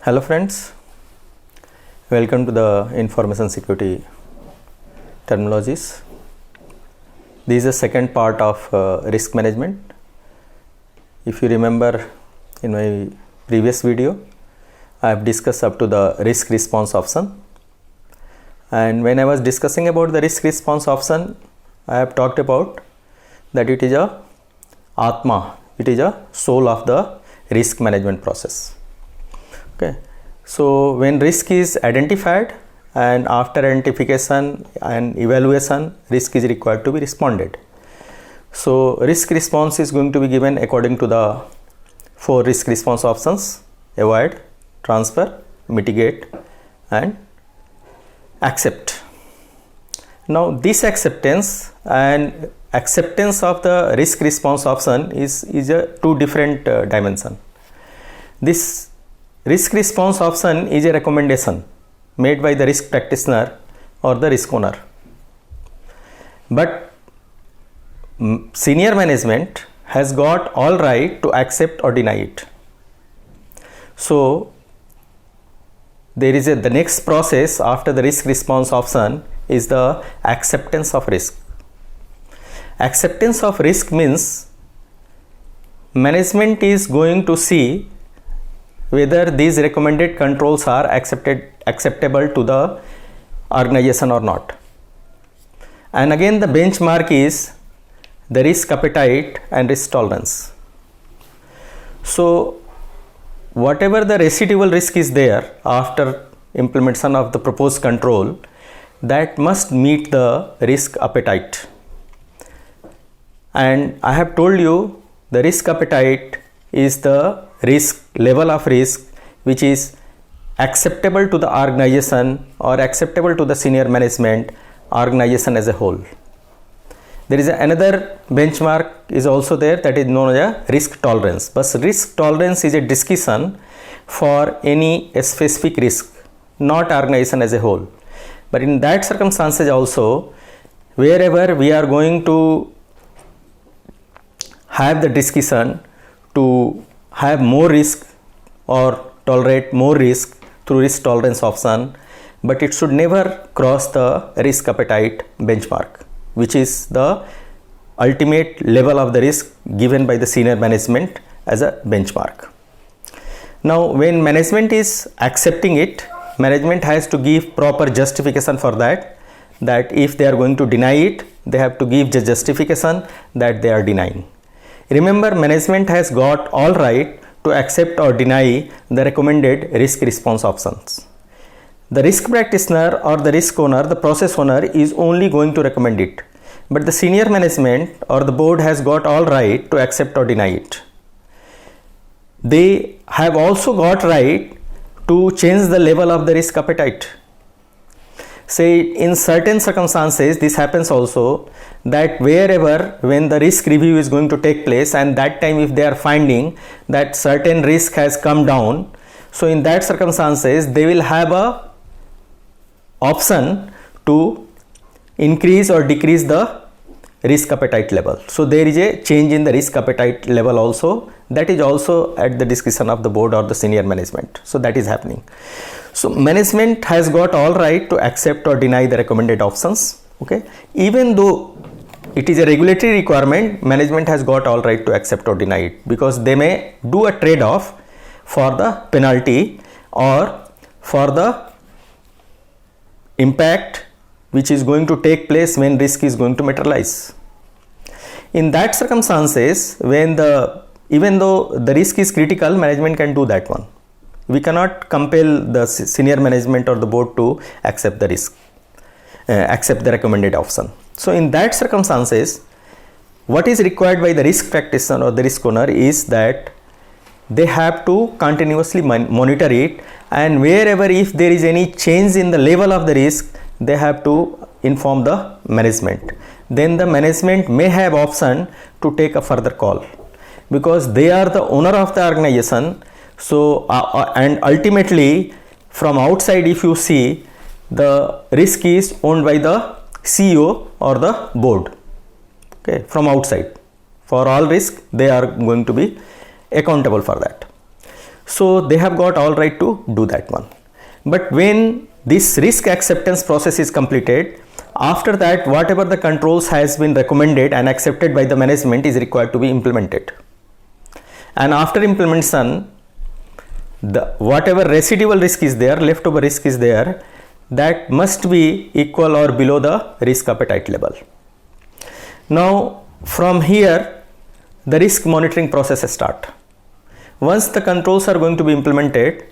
Hello friends, welcome to the information security terminologies. This is the second part of risk management. If you remember in my previous video, I have discussed up to the risk response option, and when I was discussing about the risk response option, I have talked about that it is a Atma, it is a soul of the risk management process. Okay, so when risk is identified and after identification and evaluation, risk is required to be responded. So risk response is going to be given according to the 4 risk response options: avoid, transfer, mitigate and accept. Now this acceptance and acceptance of the risk response option is a 2 different dimension. This risk response option is a recommendation made by the risk practitioner or the risk owner. But senior management has got all right to accept or deny it. So there is the next process after the risk response option is the acceptance of risk. Acceptance of risk means management is going to see whether these recommended controls are acceptable to the organization or not. And again the benchmark is the risk appetite and risk tolerance. So whatever the residual risk is there after implementation of the proposed control, that must meet the risk appetite. And I have told you the risk appetite is the level of risk which is acceptable to the organization or acceptable to the senior management organization as a whole. There is another benchmark is also there, that is known as a risk tolerance. But risk tolerance is a discussion for any specific risk, not organization as a whole. But in that circumstances also, wherever we are going to have the discussion to have more risk or tolerate more risk through risk tolerance option, but it should never cross the risk appetite benchmark, which is the ultimate level of the risk given by the senior management as a benchmark. Now when management is accepting it, management has to give proper justification for that if they are going to deny it, they have to give the justification that they are denying. Remember, management has got all right to accept or deny the recommended risk response options. The risk practitioner or the risk owner, the process owner, is only going to recommend it. But the senior management or the board has got all right to accept or deny it. They have also got right to change the level of the risk appetite. Say in certain circumstances this happens also, that wherever when the risk review is going to take place and that time if they are finding that certain risk has come down, so in that circumstances they will have a option to increase or decrease the risk appetite level. So there is a change in the risk appetite level also, that is also at the discretion of the board or the senior management. So that is happening. So management has got all right to accept or deny the recommended options. Okay, even though it is a regulatory requirement, management has got all right to accept or deny it, because they may do a trade-off for the penalty or for the impact which is going to take place when risk is going to materialize. In that circumstances, when even though the risk is critical, management can do that one. We cannot compel the senior management or the board to accept the risk, accept the recommended option. So in that circumstances, what is required by the risk practitioner or the risk owner is that they have to continuously monitor it, and wherever if there is any change in the level of the risk, they have to inform the management. Then the management may have option to take a further call, because they are the owner of the organization. So and ultimately from outside if you see, the risk is owned by the CEO or the board. Okay, from outside, for all risk they are going to be accountable for that. So they have got all right to do that one. But when this risk acceptance process is completed, after that whatever the controls has been recommended and accepted by the management is required to be implemented. And after implementation, the whatever residual risk is there, leftover risk is there, that must be equal or below the risk appetite level. Now from here the risk monitoring process start. Once the controls are going to be implemented,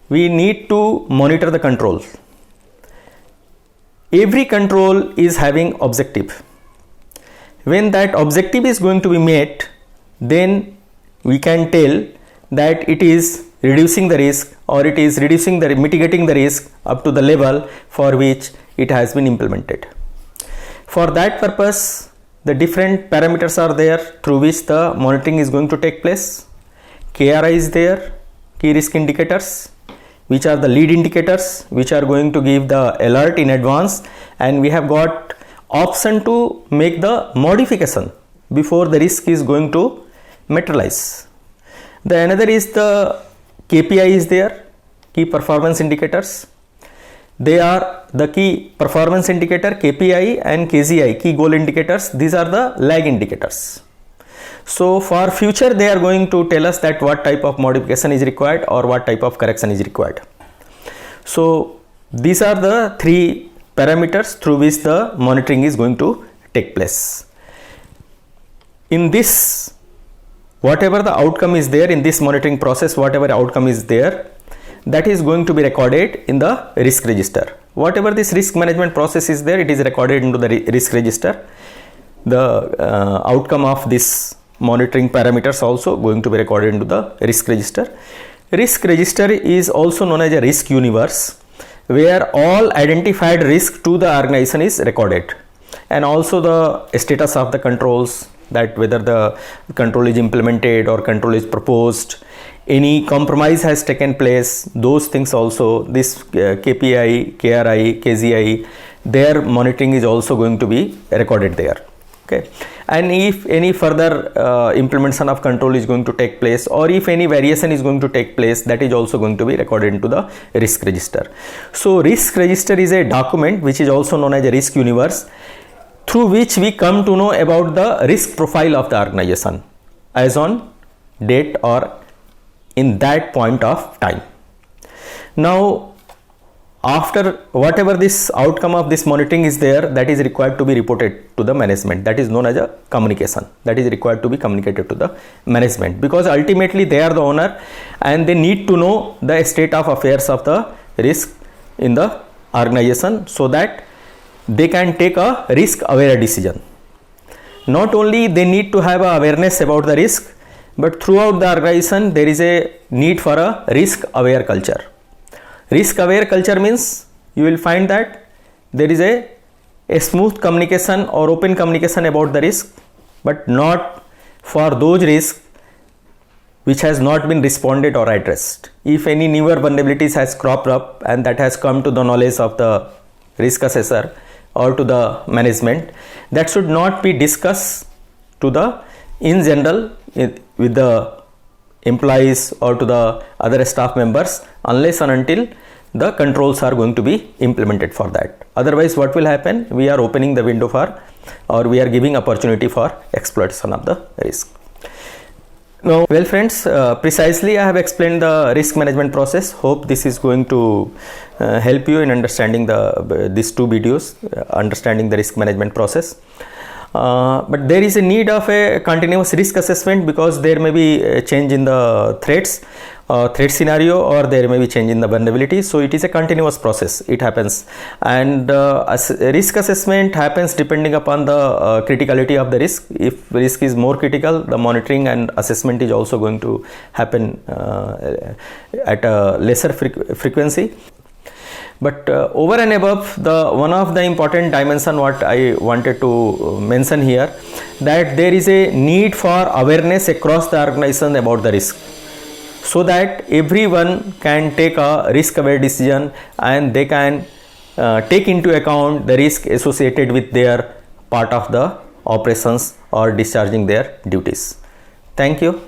we need to monitor the controls. Every control is having objective. When that objective is going to be met, then we can tell that it is reducing the risk or it is mitigating the risk up to the level for which it has been implemented. For that purpose, the different parameters are there through which the monitoring is going to take place. KRI is there, key risk indicators, which are the lead indicators which are going to give the alert in advance, and we have got option to make the modification before the risk is going to materialize. The another is the KPI is there, key performance indicators. They are the key performance indicator, KPI, and KGI, key goal indicators. These are the lag indicators. So for future they are going to tell us that what type of modification is required or what type of correction is required. So these are the three parameters through which the monitoring is going to take place. In this, whatever the outcome is there in this monitoring process, whatever outcome is there, that is going to be recorded in the risk register. Whatever this risk management process is there, it is recorded into the risk register. The outcome of this monitoring parameters also going to be recorded into the risk register. Risk register is also known as a risk universe, where all identified risk to the organization is recorded, and also the status of the controls, that whether the control is implemented or control is proposed, any compromise has taken place, those things also, this KPI, KRI, KGI, their monitoring is also going to be recorded there. Okay. And if any further implementation of control is going to take place, or if any variation is going to take place, that is also going to be recorded into the risk register. So risk register is a document which is also known as a risk universe, through which we come to know about the risk profile of the organization as on date or in that point of time. Now after whatever this outcome of this monitoring is there, that is required to be reported to the management. That is known as a communication. That is required to be communicated to the management, because ultimately they are the owner and they need to know the state of affairs of the risk in the organization, so that they can take a risk aware decision. Not only they need to have a awareness about the risk, but throughout the organization there is a need for a risk aware culture. Risk aware culture means you will find that there is a smooth communication or open communication about the risk, but not for those risks which has not been responded or addressed. If any newer vulnerabilities has cropped up and that has come to the knowledge of the risk assessor or to the management, that should not be discussed to the in general with the employees or to the other staff members unless and until the controls are going to be implemented for that. Otherwise what will happen? We are opening the window for, or we are giving opportunity for exploitation of the risk. Now, well friends, precisely I have explained the risk management process. Hope this is going to help you in understanding these two videos, understanding the risk management process. But there is a need of a continuous risk assessment, because there may be a change in the threat scenario, or there may be change in the vulnerability. So it is a continuous process, it happens, and risk assessment happens depending upon the criticality of the risk. If risk is more critical, the monitoring and assessment is also going to happen at a lesser frequency. But over and above, one of the important dimension what I wanted to mention here, that there is a need for awareness across the organization about the risk, so that everyone can take a risk aware decision and they can take into account the risk associated with their part of the operations or discharging their duties. Thank you.